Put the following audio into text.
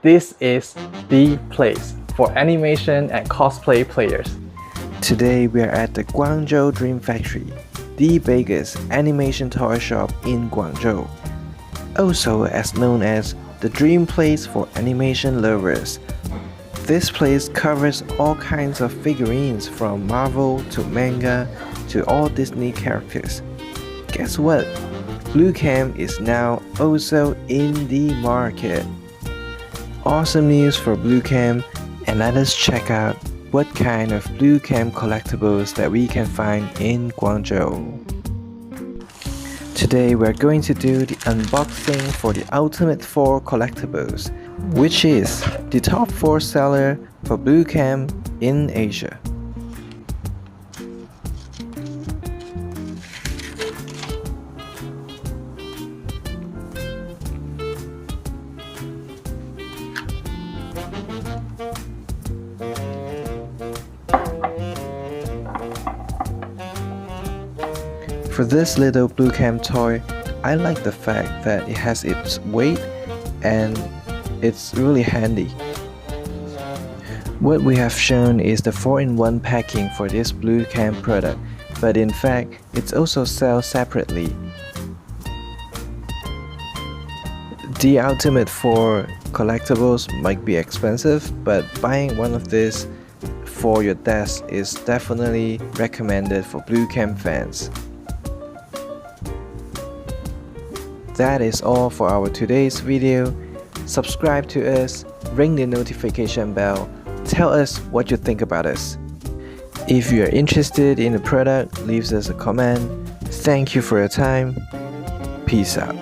this is the place for animation and cosplay players. Today we are at the Guangzhou Dream Factory, the biggest animation toy shop in Guangzhou, also as known as the dream place for animation lovers. This place covers all kinds of figurines from Marvel to manga to all Disney characters. Guess what? Bluechem is now also in the market. Awesome news for Bluechem, and let us check out what kind of Bluechem collectibles that we can find in Guangzhou. Today we're going to do the unboxing for the Ultimate 4 collectibles, which is the top 4 seller for Bluechem in Asia. For this little Bluechem toy, I like the fact that it has its weight and it's really handy. What we have shown is the 4-in-1 packing for this Bluechem product, but in fact, it's also sold separately. The Ultimate 4 collectibles might be expensive, but buying one of these for your desk is definitely recommended for Bluechem fans. That is all for our today's video. Subscribe to us, ring the notification bell, tell us what you think about us. If you are interested in the product, leave us a comment. Thank you for your time. Peace out.